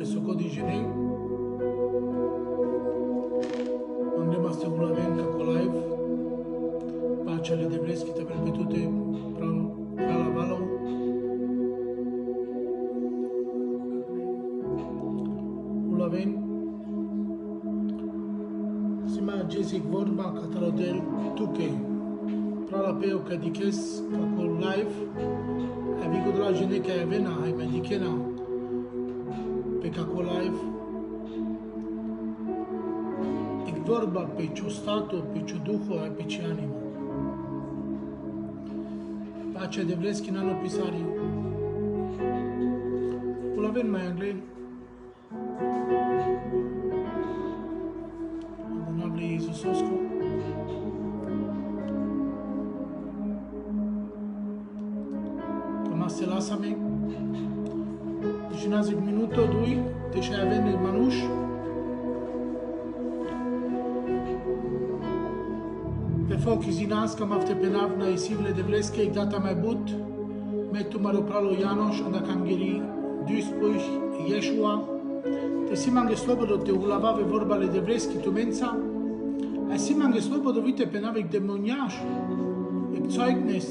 questo codice andremo a seguire con live pace alle devreschite per tutte tra la valo ulaven sima Jessica vorba catalodel tuke pra la peo că dikes cu live avigo de la jene că avena ai mai dikena pe cu live ik vorba pe ciu stato pe ciu duho ai pe ci anima pace de vleski nano pisari ulaven mai angle Adonable Iisusoscu se lasă-me deci n-a zic minutul, doi, deci avem el manuș pe foc izinaz că m-a pe navna i sivle de vleske i data mai but metu maro pralo Janoš onda kam geri duispuj Ješua te simange slobodo te ulavave vorbale de vleski tu menca a simange slobodo vite pe navek demoniaš ik zeugnis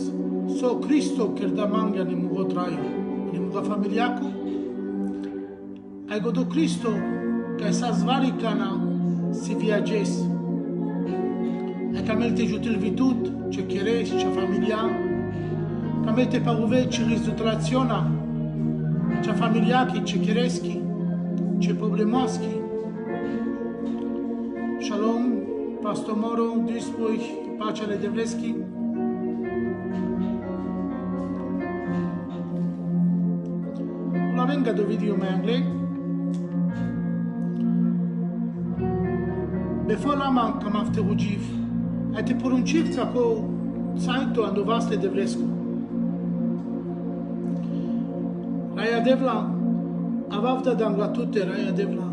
so Cristo che da manga ne mugo traio, ne mugo familiaco, ai godo Cristo che sa svaricana si viages, e camel te jutil vitut, ce cheres, ce familia, camel te paruve ce rizutlaziona, ce familiachi, ce chereschi, ce problemoschi. Shalom, Pastor Moro, dispui, pace ale devreschi, venga do video mai angle before lama kam afte ujiv a te porunciv tako sajto ando vasle devresku Raya devla avavda dangla tutte Raya devla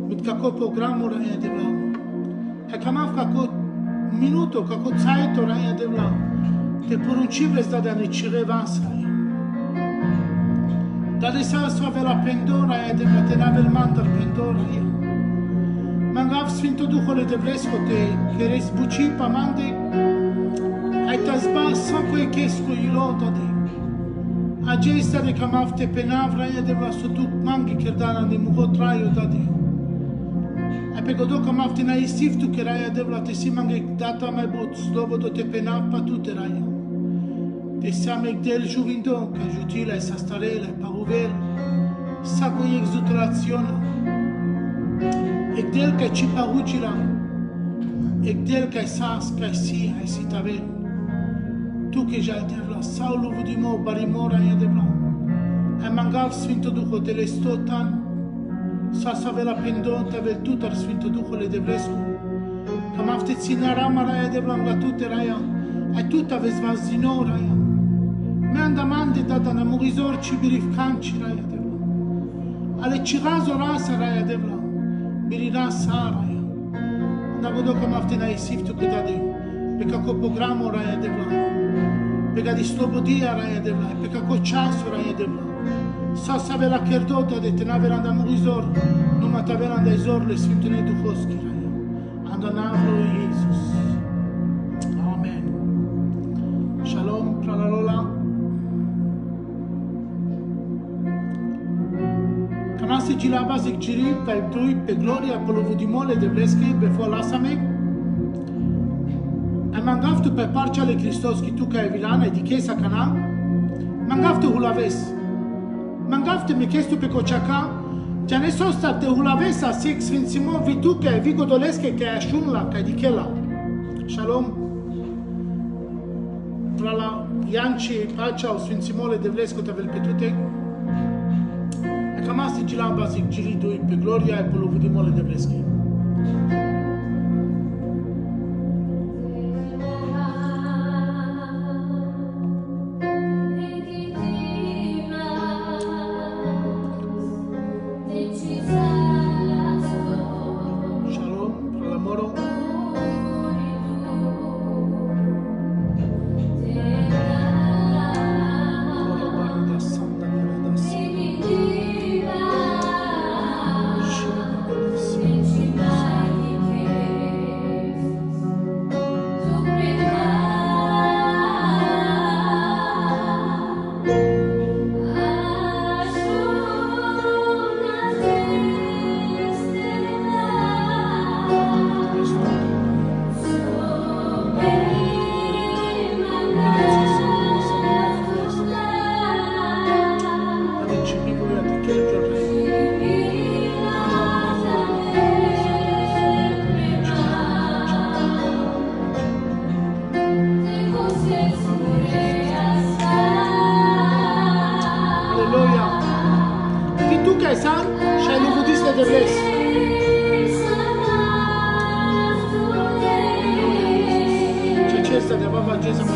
mit kako programu Raya devla a kam af kako minuto kako sajto Raya devla te porunciv rezda da ne cirevasa da de sa avea pendora e de platenave il mandar pendora io mangav sfinto duhole de vlesko te che res buci pa mande ai tasba sa ko e kesko ilota de a gesta de kamafte penavra e de vlasto duk mangi kerdana de mugo traio da de a pegodo kamafte na isiftu che raia de vla te si mangi data mai but slobodo te penav pa tutte raia te siamo del giuvindo che giutila e sa starela e paruvel sa cu exuterazione e del che ci parugila e del che sas che si tavel tu che già devla saulo vudimo barimora e devla e mangav sfinto duho delle stotan sa savela pendonta vel tutar sfinto duho le devrescu camafte zinara mara e devla la tutte raia e tutta vesvazino raia me andamande data na murizor ci birifkanci Raya devla ale cirazo rasa Raya devla birira saraya na godo kamafte na isiftu kedade pe kako programo Raya devla pe gadi slobodia Raya devla pe kako času Raya devla sa savela kerdota de tenavela na murizor nu matavela da izor le sfintune duhoski Raya andanavlo Jesus amen shalom pralalola Kamasi cilaba zic ciri pe tui pe gloria pe lovudimole de vleski pe folasame. E mangaftu pe parcea le Hristos ki tu ca evilana di chesa cana. Mangaftu hulaves. Mangaftu me chestu pe coceaca. Già ne sosta te hulavesa sic sfințimo vitu ca vigo dolesche ca ashunla ca di chela. Shalom. Tra la Ianci pacea o sfințimole de vlesco te vel pe tute. Kamasi cilamba zic cilidu pe gloria e pe lovudimole de vleski. Shalom, pralamoro. ai san și ai luvudis de debles. Ce este de baba Jeza mă.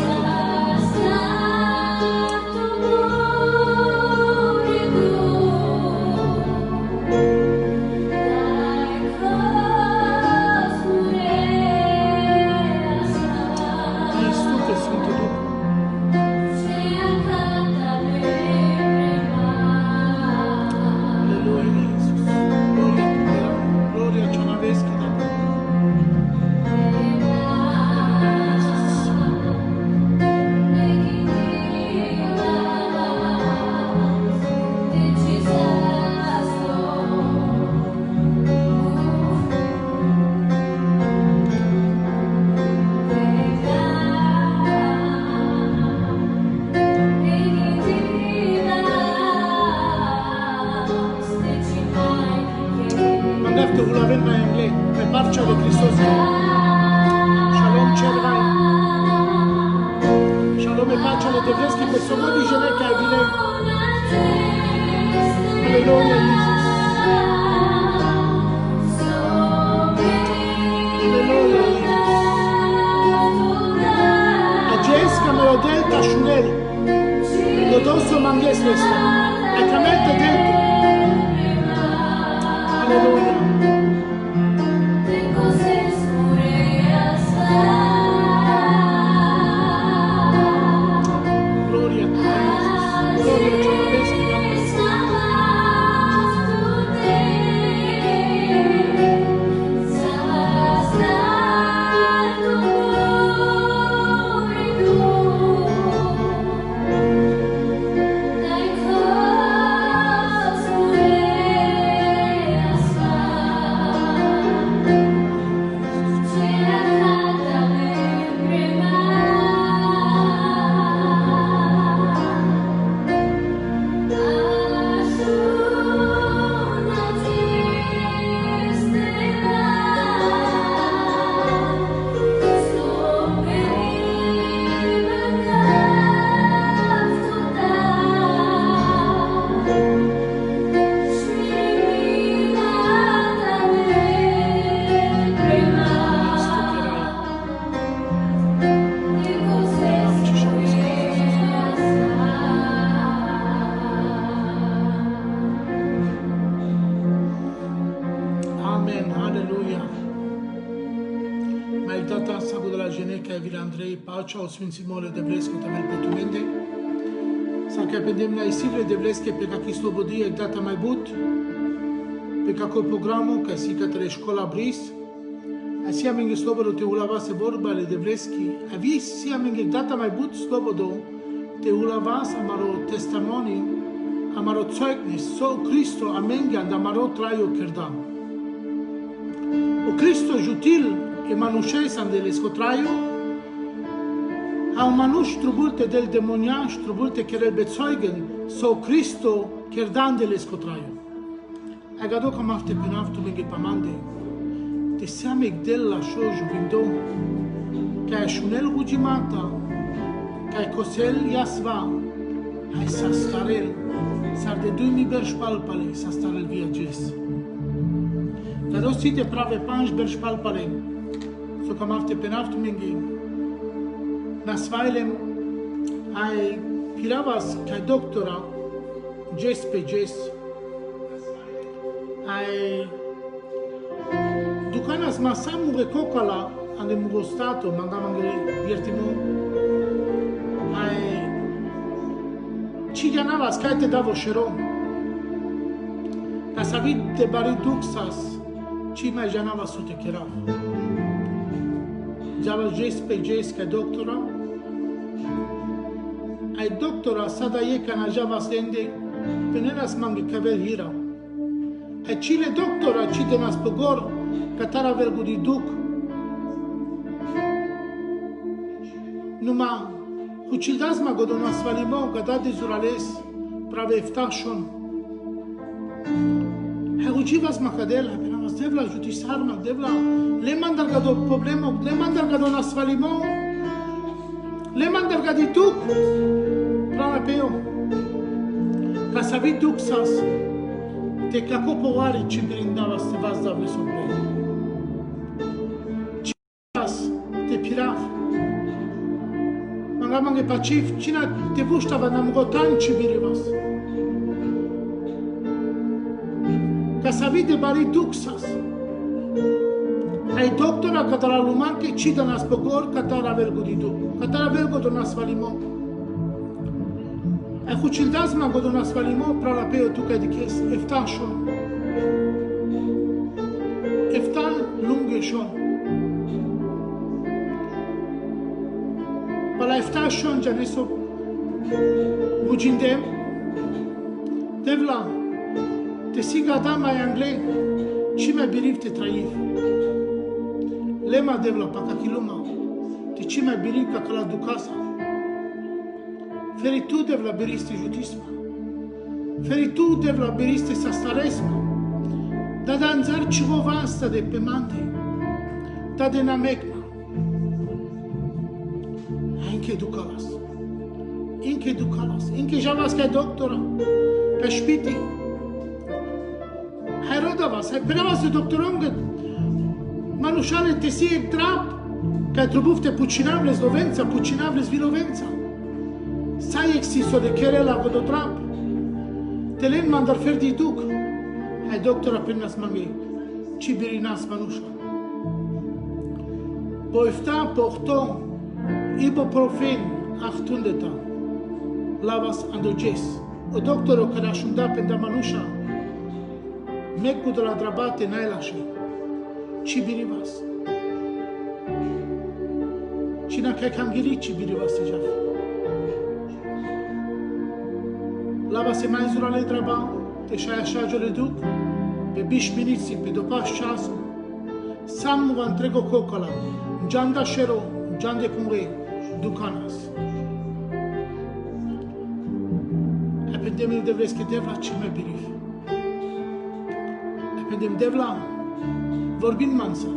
Pacea o sfințimole de blesco tamel pe tumende. Să capendem na isivre de blesche pe ca slobodie data mai but. Pe ca co programul ca si către școala bris. Asia menge slobodo te ulava se borbale de bleschi. Avi sia menge data mai but slobodo te ulava amaro testimoni amaro zeugnis so Cristo amenge and amaro traio kerdam. O Cristo jutil e manușes andele scotraio. Au manuș trubulte del demoniaș, trubulte care bezeugen, so Cristo kerdandele scotraio. Agado cam afte pe naftu menge pamande. Te seame del la shoju vindo. Ca shunel gujimata, ca cosel yasva, hai sa starel, sar de 2000 berșpalpale, sa starel viages. Gado site prave panj berșpalpale, so cam afte pe naftu menge. Nasvailem ai piravas kai doktora jes pe jes ai dukanas masamu rekokala ande mugostato mandamangele viertimo ai chiganavas kai te davo shero kasavit te bariduxas chi mai janava sute kera Java jes pe jes kai doktora ai doktora sada ye kana java sende peneras mangi kavel hira ai chile doktora chi de nas pogor katara vergu di duk numa huchildas magodo nas valimo gada de zurales prave eftashon Hagujivas makadel peneras devla jutisar ma devla le mandar gado problema le mandar gado nas valimo le mandar gadi duk prave peo Kasavit duksas Te kako povare či brindava se vas da vle sobre. Či vas te piraf. Mange pacif, cina te vuštava nam gotan či biri vas. Ca să vide bari duxas. Ai doctora catara lumanche ci da nas pogor catara vergo di du. Catara vergo do nas valimo. Ai hucildas ma do nas valimo pra la peo tu ca di kes efta shon. Efta lunge shon. Pala efta shon janeso mujindem devla te siga da mai angle ci mai biriv te traiv lema devla pa kakiluma te ci mai biriv ka kala dukasa feri tu devla biriste jutisma feri tu devla biriste sastaresma da danzar ci vasta de pemante da de namekma inke dukalas inke javas ka doktora ka špiti Rodavas, prenavas doktorongët, manushale te si e trap, ka e trubufte pucinavle Slovenca, pucinavle Svilovenca. Sa e eksiso de kerela godo trap, te len mandar ferdi duk, hai doktora pennas mangi, ci birinas manusha. Po efta pohto, ibuprofen, achtundeta, lavas andoges, o doktoro kada shunda penda manusha, Mecu de la drabate nailașe, ci birivas. Cina ca cangiri ci birivas se jaf. Lava se mai zurale draba, te șai așa le duc, pe biș miniți, pe dopaș ceasul. Sam va întrego cocola, janda șero, jande cumre, ducanas. Epidemie de vresche devla ci mai biriv. Vedem devla, vorbim mansa.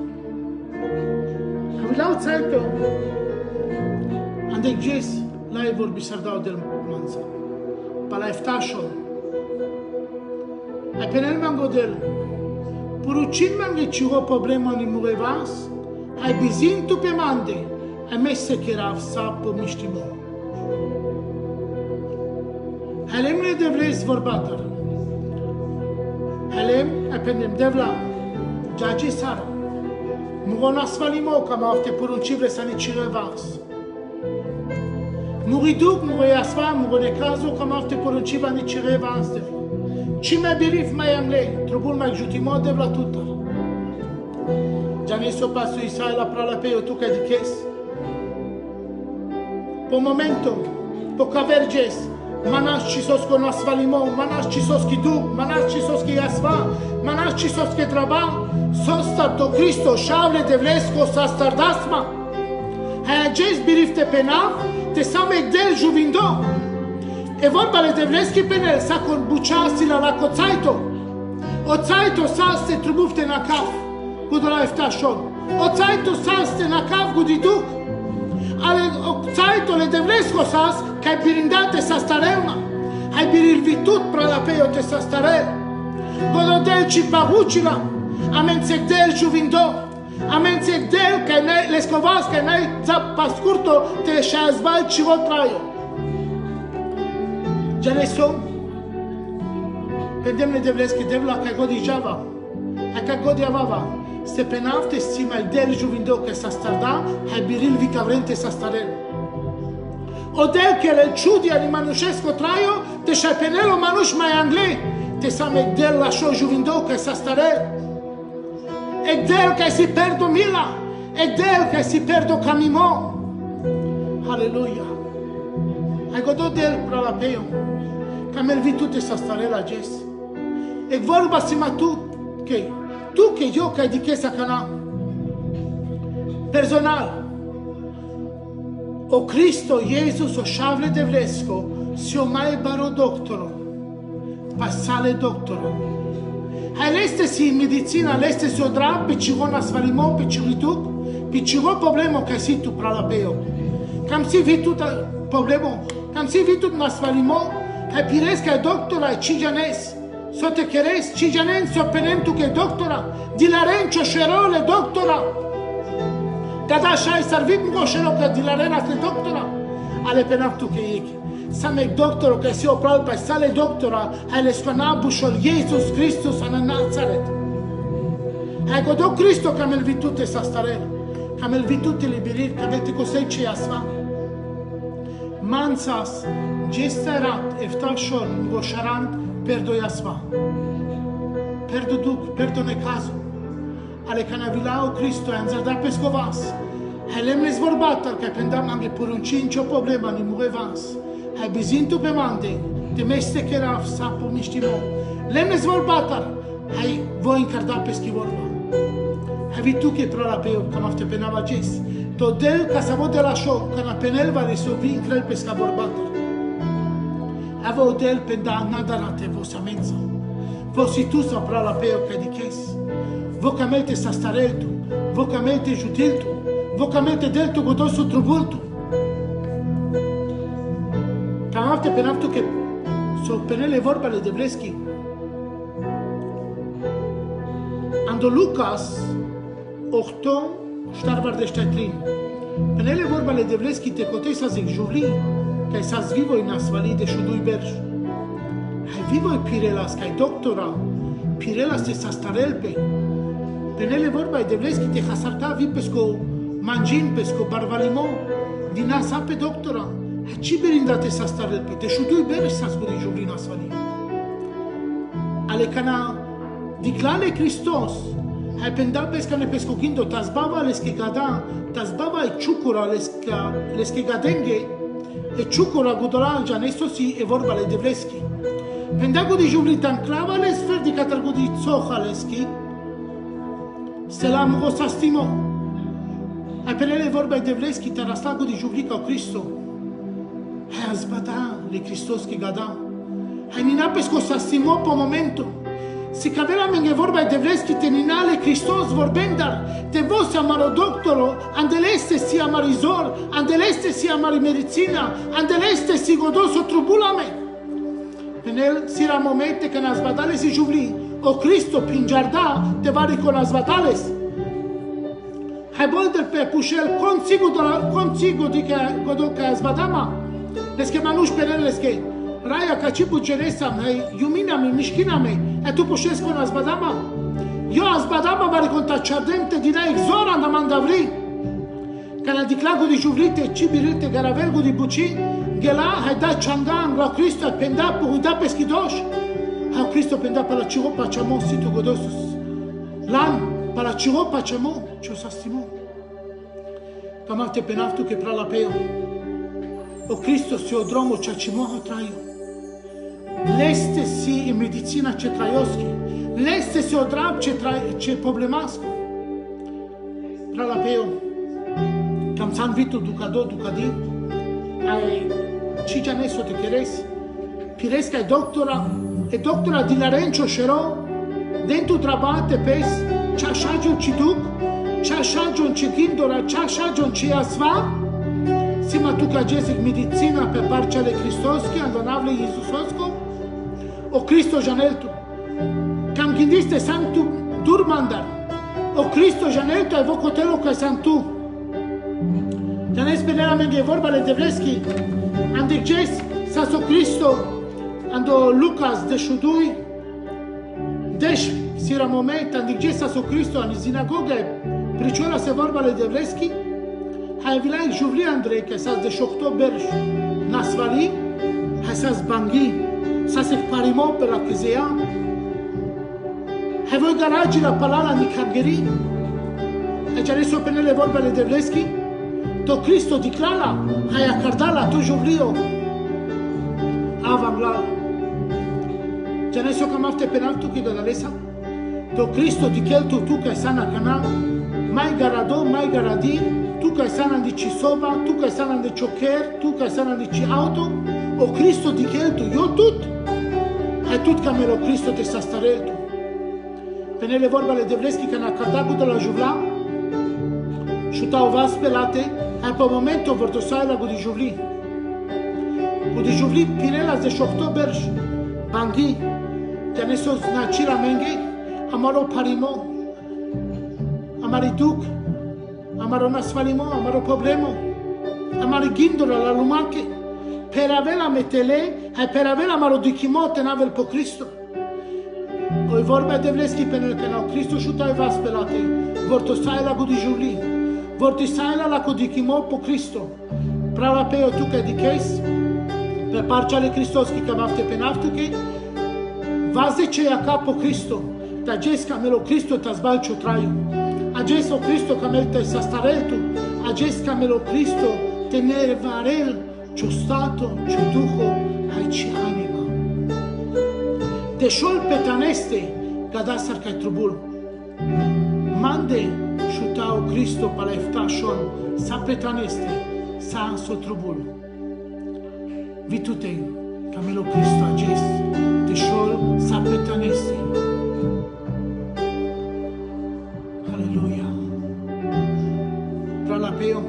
Avilau țaită, andec jes, la e vorbi sardau del mansa. Pala eftașo. Ai penel mango del, purucin mange ciho problema ni murevas, ai bizin tu pe mande, ai messe cherav sapă miștimo. Hai lemne de vrezi vorbatar. Helem, ependem devla, jaji sara. Mugona svalimo, kama afte poruncivle sanicire vas. Muriduk, mure asva, mugone kazo, kama afte porunciva nicire vas devla. Ci me birif mai amle, trubul mai jutimo devla tutar. Janeso pasu isai la pralapeo tu ca diches. Po momento, po caverges, Manas ci sosko na svalimo, manas ci soski du, manas ci soski asva, manas ci soski traba, sostar to Cristo, šavle de vlesko sa stardasma. Hai ages birifte penav, te same del juvindo. E vorbale de vleski penel, sa con bučasi la lako cajto. O cajto saste trubufte na kaf, kudola eftašon. O cajto saste na kaf gudiduk. Ale cajto le de vlesko sas, kaj birindate sa starelma, hai birilvitut pralapeo te sa starel, gododel ci pavucila, amencek del juvindo, amencek del kaj ne leskovas, kaj ne za paskurto te šazval čivo trajo. Janeso, pendemne devleski devla kaj godi java, a kaj godi avava, se penavte sima il del juvindo kaj sa starda, hai birilvi kavrente sa starel. Odel che le ciudia di manușesco traio, te șai penelo manuș mai angle, te same del la șo juvindo che sa stare. E del che si perdo mila, e del che si perdo camimo. Alleluia. Hai godot del pralapeo, ca mervi tu te sa stare la ges. E vorba sima tu che io che di che sa cana. Personal. O Cristo, Iesus, o šavle de vlesko, si o mai baro doktoro, pa sale doktoro. Hai leste si medicina, leste si o drap, pe cigo na svalimo, pe cigituk, pe cigo problemo ca si tu pralapeo. Cam si vitut problemo, cam si vitut na svalimo, hai pires ca doctora, ai cigianes, So te querés, chijanen so penem tu che doctora, di la rencio scerole doctora. Cada shai servit mo shero che di la rena te doctora. Ale penam tu che ik. Samek doctoro che si opral pa sale doctora, ale sfanabu shol Jesus Christus an Nazaret. Ego do Cristo camel vitute sa starel. Camel vitute liberir, camel te cosei ce asfa. Mansas, gesterat, eftashol, ngosharant, perdo jasva. Perdo duk, perdo nekazu. Ale canavilao Cristo e anzada pescovas. Helem les vorbatar, che pendam anche pur un cincio problema ni murevas. Hai bizintu pe mande, te meste keraf sapo mishtimo. Lem les vorbatar, hai voi incarda peschi vorba. Hai vitu che pro la peo, cam afte penava ges. Todel ca sa de la show, cana penel va resolvi increl pesca vorbatar. Avo del penda nadarate vosa mensa. Vosi tu sopra la peo che di ches. Vocamente sa stareltu, vocamente jutiltu, vocamente deltu godosu trubultu. Camafte penaftu che so penele vorbale de Vreschi. Ando Lucas, 8, ștarvar de ștetrin. Penele vorbale de Vreschi te cotei sa zic juvli, că sa zvivoi nasvali de șudui berș. Hai vivoi pirelas, că ai doctora, pirelas te sa starelpe. Penele vorba de Vreschi te hasarta vi pesco mangin, pesco barvalimo, din asa pe doctora. Hai ci berindate sa starelpe, te șudui berș sa zgudi juvli nasvali. Ale cana diclane Christos, hai pendal pesca ne pescochindo, tasbava lesche gada, tasbava e ciucura lesche gadenghe, e ciucura gudolangia nestosi e vorba le devreschi. Pendago di juvli tanclava le sfer di catargo di zoha leschi, se la mugo sastimo. Hai penele vorba de devreschi, tarastago di juvli ca Cristo. Hai azbada le Christos che gada. Hai nina pesco sastimo po momento. Si cavera menge vorba de vreschi teninale Christos vorbendar, te vos amaro doctoro, andeleste si amarizor, andeleste si amari medicina, andeleste si godoso trubulame. Penel si ra momente că nas batales si juvli, o Cristo pinjarda te vari con nas batales. Hai bolder pe pușel consigo di că godo că azbadama, lesche manuș penel lesche, Raia ca ci bugeresam, iumina mi, mișchina mi, e tu pușesc con azbadama? Eu azbadama va riconta ciardente din a exora andamandavri. Ca la diclago di juvrite, ci birite, garavelgo di buci, gela, hai da ciandan, la Cristo, penda, puhuida peschidoș. Hai Cristo penda pa la ciropa ciamo, situ godosus. Lan, pa la ciropa ciamo, cio sastimo. Camate penaftu che pra la peo. O Cristo si odromo cia cimoho traio. Leste si in medicina ce traioschi. Leste si odrab ce problemasco. Pra la peo. Cam san vitu ducado ducadi. Ai ci già nesso te cheres. Piresca e doctora di Larencio Scerò. Dentro trabate pes. Cia shagion ci duc. Cia shagion ci gindora. Cia shagion ci asva. Sima tu ca gesic medicina pe parcele Cristoschi, andonavle Iisusosco, o Cristo janeltu. Cam gindiste sanctu durmandar, o Cristo janeltu ai vocotelo ca sanctu. Janes penela menge vorbale de Vreschi, andic ges sa so Cristo, ando Lucas de șudui, deși sira moment, andic ges sa so Cristo, ani sinagoge, priciola se vorbale de Vreschi, hai vilai juvli Andrei, că s-a de october nasvali, hai s-a zbanghi, s-a se parimo pe la chizea, hai voi garagi la palala ni cargheri, hai già reso penele vorbele de Vreschi, to Cristo di clala, hai accardala, to juvlio, avam la, già reso camafte penaltu che gadalesa, to Cristo di cheltu tu che sana canal, mai garado, mai garadi, tu che sana di Cisova, tu che sana di Choker, tu che sana di auto, o Cristo di cheltu, io tut, hai tut camelo Cristo te sa stareltu. Penele vorbale de Vreschi că n-a cardat de la juvla, șutau vas pelate, hai pe momentul vărdosai la gudi juvli. Gudi juvli pirelas de october, banghi, Janesos nachira menge, amaro parimo, amariduk, amaro nasvalimo, amaro problemo, amarigindola la lumanche, per avere metele, e per avere amaro dikimo tenavel po Cristo. Oi vorba devleski penel kenau Cristo shutai vas pelate, vorto saila gudi juli, vorti saila la kodikimo po Cristo. Prava peo tu che di case, per parciale Cristoski camafte penaftuke, vaze ce a capo Cristo, da ges camelo Cristo ta sbalcio traio, a ges o Cristo camel te sastareltu, a ges camelo Cristo tenere varel, ciò stato, ciò duco, ai ci anima. De shol petaneste, gadasar kai trubul. Mande shutau Cristo palefta shol, sa petaneste, sa so trubul. Vitute, camelo Cristo ages, de shol sa petaneste. Alleluia. Pralapeo,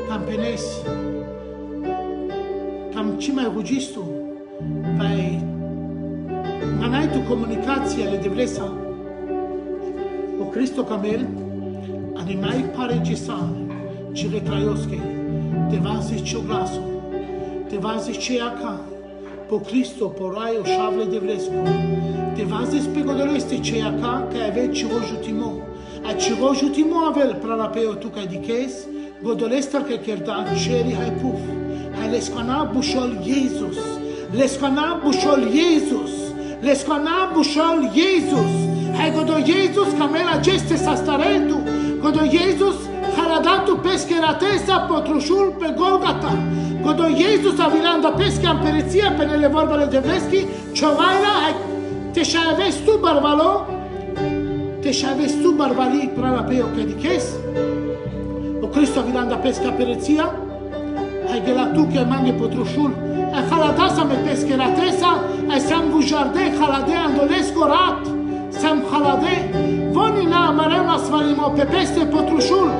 campenes, cam ci mai rugistu, vai anai tu comunicație ale devlesa. O Cristo camel, animai pare cesan, ci retraiosche, te vazi ce glaso, te vazi ce aca, po Cristo, po raio, șavle devlesco, te vazi spegodoleste ce aca, ca ave ciro jutimo, a ciro jutimo avel pralapeo tu ca diches, godolestar ca cherda ceri hai puf, hai lescana bușol Iesus, lescana bușol Iesus, lescana bușol Iesus, hai godo Iesus camela geste sastaretu, godo Iesus haradatu peskeratesa potrușul pe Golgata, godo Iesus avilanda pesca împereția pe nele vorbele de vreschi, ciovaila, hai te șavesi tu barbalo, te șavesi tu barbali prala pe eu că diches, o Cristo avilanda pesca împereția, hai gela tu că mange potrușul, ai haladasa me peskeratesa, ai sam vujarde halade andolesco rat, sam halade, voni na amareu na svalimo pe peste potrușul.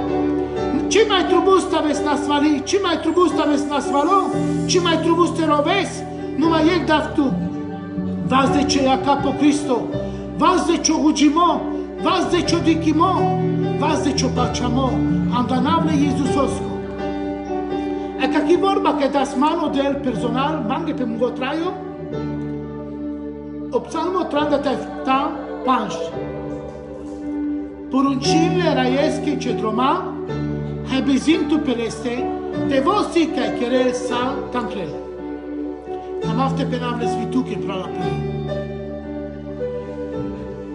Ce mai trubus taves na svali, ce mai trubus taves na svalo, ce mai trubus te roves, numai ec daftu. Vaz de ce ia capo Cristo, vaz de ce rugimo, vaz de ce dikimo, vaz de ce pacciamo, andanavle Iisusosco. E ca chi vorba che das mano del personal, mange pe mungotraio, o psalmo 37 panși. Poruncile raiesche ce troma, hai bezintu peleste, te vosi ca cherel sal tantrel. Cam afte penavle svituche pra la plei.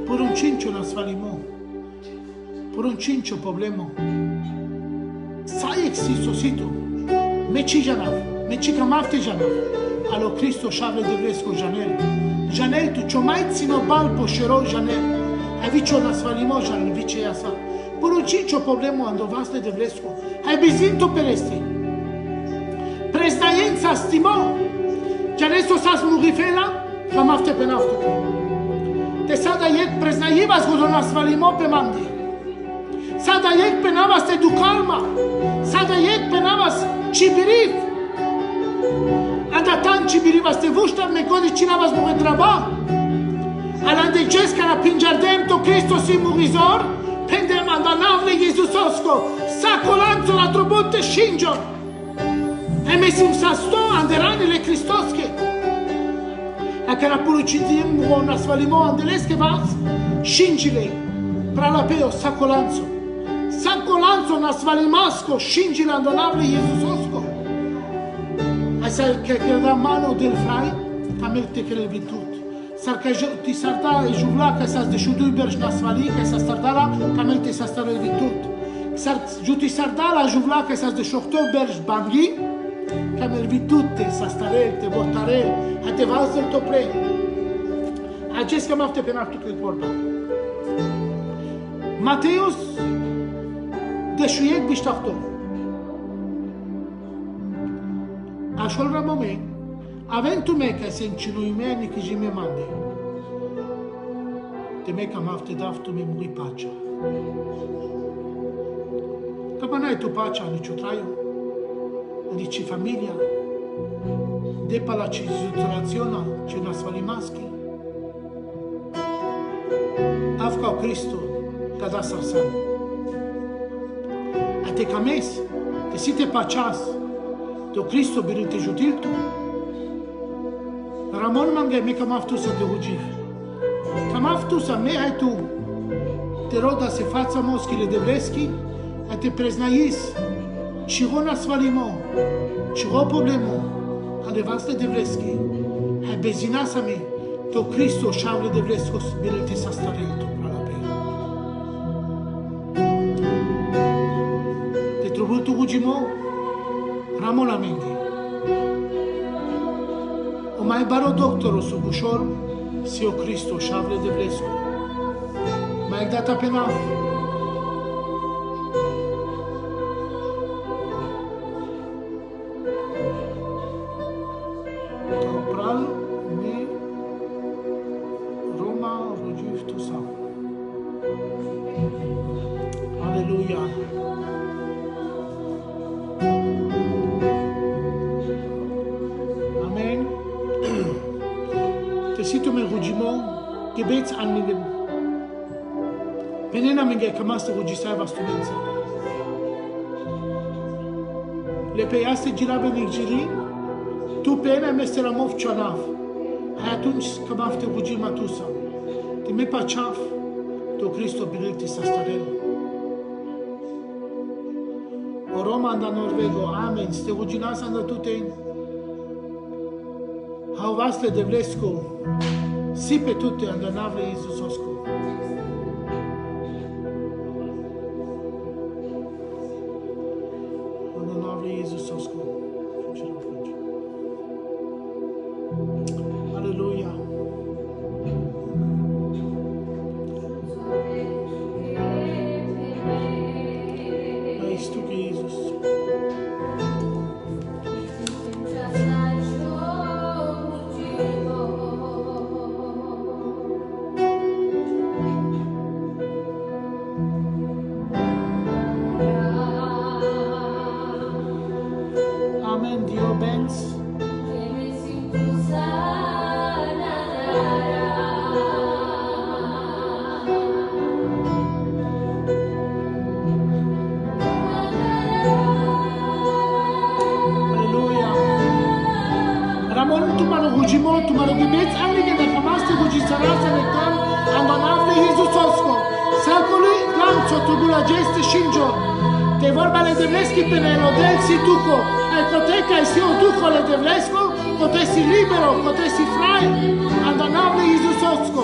Poruncincio na svalimo, poruncincio problemo. Sai exisosito, meci janav, meci cam afte janav. Alo Cristo șave de vresco janel. Janel tu cio mai țino bal poșero janel. Hai vicio na svalimo janel, vice asa. Poruncincio problemo ando vaste de vresco. Hai bizinto pereste. Prezdaiența stimo. Janesto sas murifela, cam afte penaftu. Te sada iec preznaivas godo na svalimo pe mandi. Sada iec penavas te ducalma. Sada iec penavas cibiriv. Andatan cibirivas te vuștar me godi cinavas mu traba. Alandegesc la pingiardem to Cristo si murizor, pendem andanavle Iisusosco, sacolanzo la trobotte scinjo. E mesim sa sto anderanele Cristoske. A che la puricitim na svalimo andeleske vas, scingile, pralapeo sacolanzo. Sacolanzo na svalimasco, scingile andanavle Iisusosco. Asa che da mano del frai, camel te che le vitut. Sar că ti sarda e juvla că s-a deșudui berș na svali, că s-a stardala, camel te s-a stară vitut. Sar juti sardala juvla că s-a deșocto berș bangi, camel vitut te s-a starel, te vortarel, a te vazăl topre. Acest cam afte pe naftu că vorba. Mateus deșuiec biștaftor. Așol ramome, aventu me ca se încinui me ni că jime mande. Te me cam afte daftu me muri pacea. Cam n-ai tu pacea nici o traiu, nici familia, de pa la situaziona ce na svalimaschi, kao Cristo tada sarsan. A te kames, te site pa čas, te o Cristo bili te žutiltu. Ramon mange me kam aftusa te uđiv. Kam aftusa me hajtu te roda se faca moski le devreski, a te preznajis čiro nasvalimo, čiro problemo, ale vas le devreski, a bezina sami, to Cristo šavle devresko bili te sastaretu pralape. Te trubutu uđimo, Ramon amengi. O mai baro doctoro su bușor, si o Cristo șavle devresko. Mai data penal. Opral mi Roma rođiv tu sam. Aleluja. Amen. Te situ me rugimo, gebets anliegen. Venena menge kamaste ruggisai vastumenza. Le peiaste girabe nigiri, tu pena mestera mov chanav. Hai atunci camaf te ruggi matusa. Te me pa chaf, to Cristo biliti sastarel. O Roma anda Norvego, amen, ste rugginas anda tutein. Hau vasle devlesko, si pe tute anda navle Iisusosko. Iisusosko. Aleluia. És tu, Jesus. Amen, Dio bens. Aleluia. Ramon, tu mă rugimo, tu mă rugimeți, anige de famaste rugisarase nectar, andonavle Iisusosko. Sacoli, lanțo, tubula geste shinjo. Te vorba le devleschi pe nelodel si tuco. Ecco te che si o duco le devlesco, potessi libero, potessi frai, andonavle Iisusosko.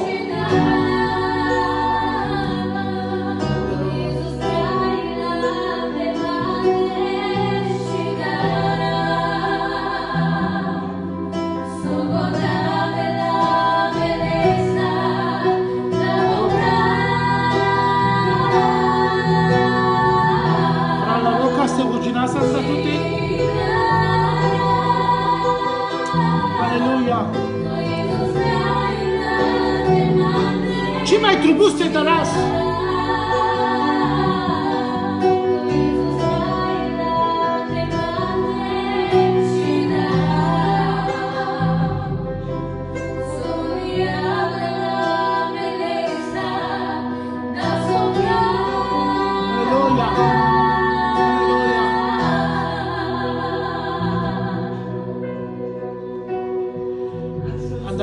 Aleluia. Ce mai trebuie să te las?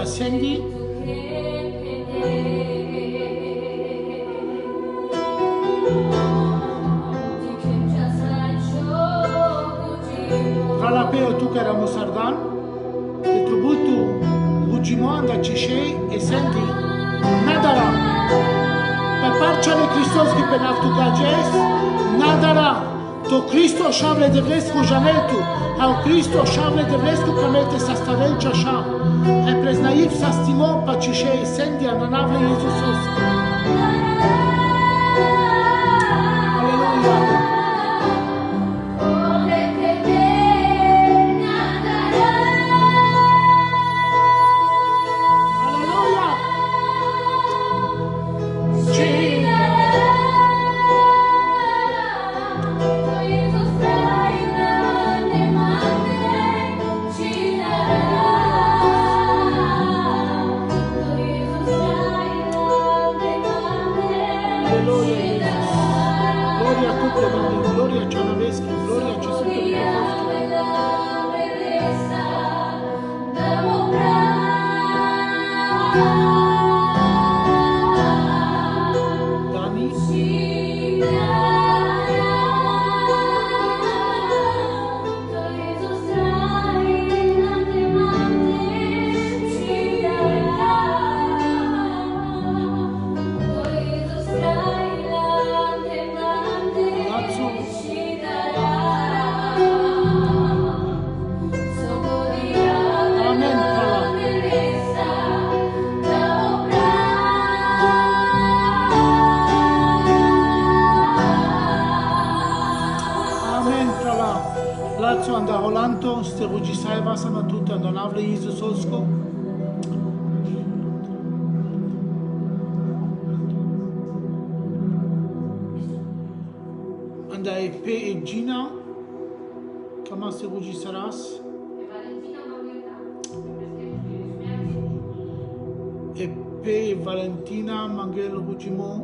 Ascendi. Ralapeo tu che era Sardan, il tributo Ugimoanda Cishei e senti Nadara. Per parcia de Christos che per naftu gajes, Nadara. To Cristo șavle de vrescu janetu, au Cristo șavle de vrescu camelte sastavel čaša. Ai preznaiv sastimo pa čišej sendia na navle Iisusosko. Aleluja. te mando in gloria ce la vezi, in gloria ce sunt în Dani, Lazio anda Rolanto, ste rugisai vasana tutte anda navle Isu Sosko. Anda EP e Gina, kama se rugisaras. EP e Valentina Mangel Rugimo.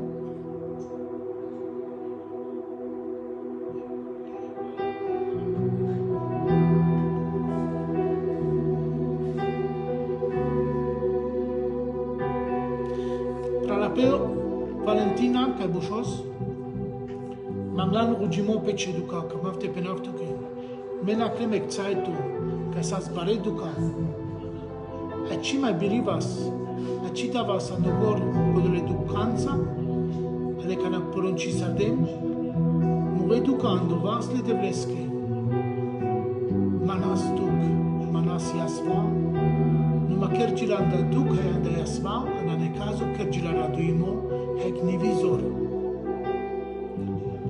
Valentina, că bușos, Manglan Rugimo pe ce duca, că mafte pe naftu că mena cremec țaitu, că s-a zbare duca. Aici mai birivas, aici davas anogor podole ducanța, ale că n-a porunci sardem, mu duca andovas le devresche. Manas duc, manas iasva, numai kergilanda duc, hai anda iasva, anda necazo kergilara duimo, hek nivizor.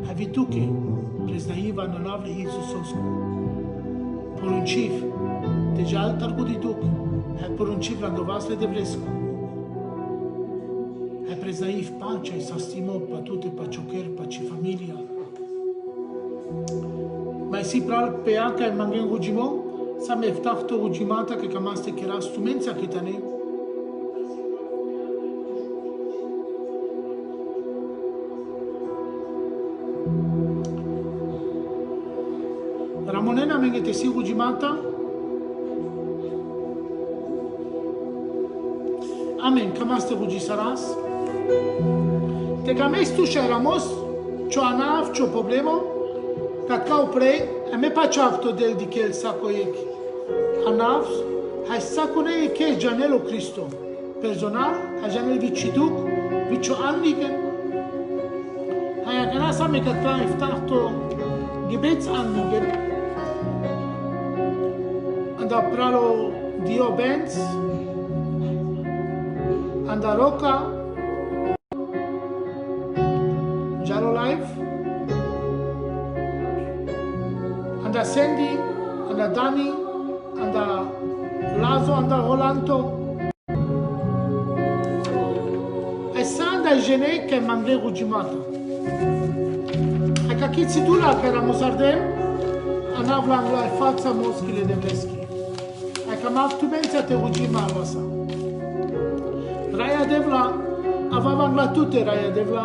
Havituke, preznaiva na navle Isusosku. Porunciv, deja altar gudiduc, hai porunciv la dovasle de vrescu. Hai preznaiv pacea, sa stimo pa tute, pa ciocher, pa ci familia. Mai si pral pe ea ca mangen rugimo, sa me ftahto rugimata că camaste că era stumența kitane. Ramonena mengete si rugimata. Amen, camaste rugisaras. Te camestu și ramos, c'ho anav, c'ho problemo, ca cau prei, a me pacciavto del di chel saco ec. Anav, hai saco ne che gianello Cristo. Personal, hai gianel viciduc, vicio annigen. Hai aganasa me cata iftahto gebets annigen. Anda pralo Dio Benz, anda Roca, Jaro Life, anda Sandy, anda Dani, anda Lazo, anda Rolanto. E sanda e gene che mangle rugimata. E ca chi țidula că era muzardem, anavla la fața moschile de vreschi. E ca maftumența te rugima asa. Raya Devla, aveva la tutte Raya Devla,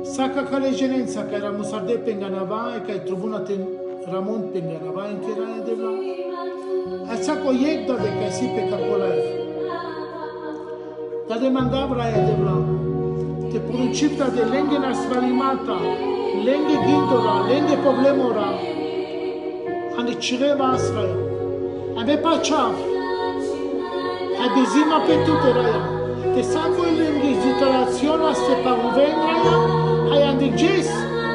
sacca che le genenza che era musarde penganava e che trovuna ten Ramon penganava in che Raya Devla. Al sacco yegda de che si pe capolai. Da demandava Raya Devla, te poruncipta de lenghe na svalimata, lenghe gindora, lenghe problemora, ane cireva asraia. Ave paciav, hai bezima pe tutte Raya. Te saco in l'ingizitolazione se paruvenraia, hai andiges,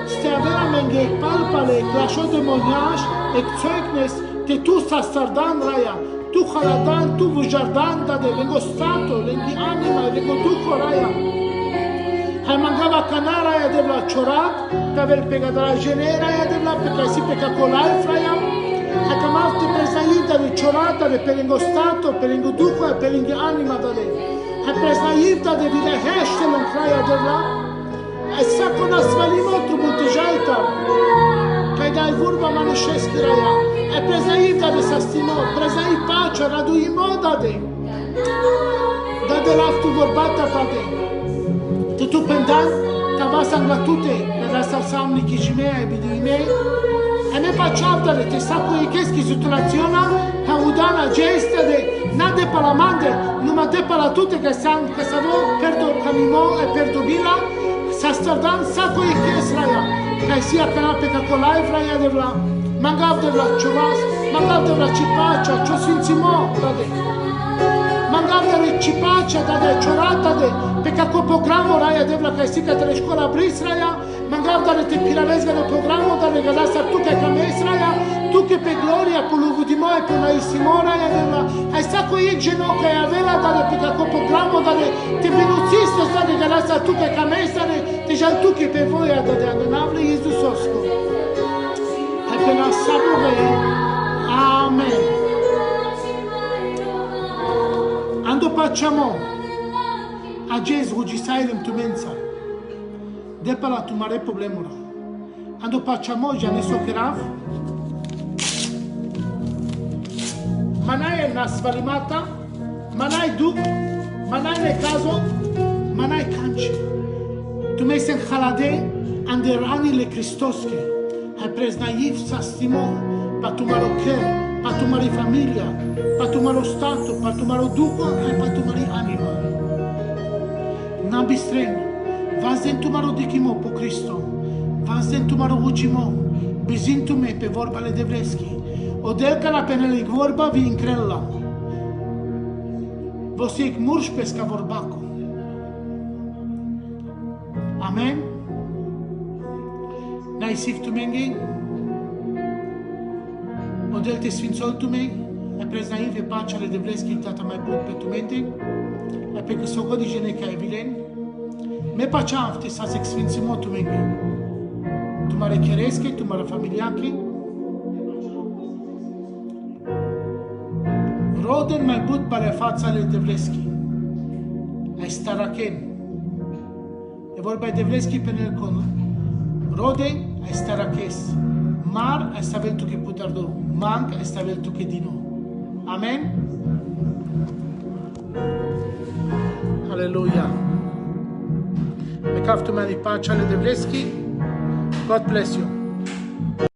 ste avea menge palpale, clasho demoniage, ec zeugnes, te tu sta sardan Raya, tu haladan, tu vujardan, da de vengo stato, lengi anima, vengo duco Raya. Hai mangava cana Raya Devla ciorat, te aver pegadra gene Raya Devla, pe ca si pe cacolai Raya, hai camarte presaida de ciorata, de perengo stato, perengo duco e perengo anima da le. Hai preznaivta de vile heștel în Raya Devla, ai saco na svalimo trubutejalta, că dai vorba manușesc Raya, ai preznaivta de sastimo, preznaiv pacea, raduimo da de laftu vorbata pade, te tu pendan, ta vasang la tute, Gasta sam nikijime e bidime. E me facciavdale te sacco i cheski situazione ha udana gesta de nade palamande numa de para tutte che savo perdo camimo e perdo bila sa stardan sacco i kesraya che sia canape con live raya devla mangav devla chovas mangav devla cipacia ciò sinzimo dade mangav devla cipacia dade chorata de perché co programma raya devla che sia tra scuola bris raya mangav dare te piravesga del programma dare galasa tu che camesraya tu che per gloria per l'uvudimo e per la simora e devla ai sacco i geno che aveva dare perché co programma dare te benuzista dare galasa tu che camesare te già tu che per voi ad adonavle Jesus osco e per la sapore amen ando facciamo a Gesù ci sai l'imtumenza de pala tu mare problemura ando facciamo già ne so che rav manai na svalimata manai duk manai ne caso manai canci tu mei sen khalade anderani le Cristoske hai pres naiv sastimo pa tu maro che pa tu mari famiglia pa tu maro stato pa tu maro duco e pa tu mari anima na bistrem vas dentro maro dikimo po Cristo vas dentro maro uchimo bizintu me pe vorba le devreski odelka na penele vorba vi inkrella vosik murš peska vorbako amen naisif tu mengi odel te sfințol tu mei e preznaive pacea le devreski tata mai bun pe tu mente e pe că so godi jene ca evilen me pachav te sa sex sfințimo tu mengi tu mare chereske tu mare familiaki roden mai but pare fața le devreski ai staraken e vorba de devreski pe nel con roden ai starakes mar ai stavel tu che putardo manc ai stavel tu che dino amen alleluia me kaftu mani pacha le devreski God bless you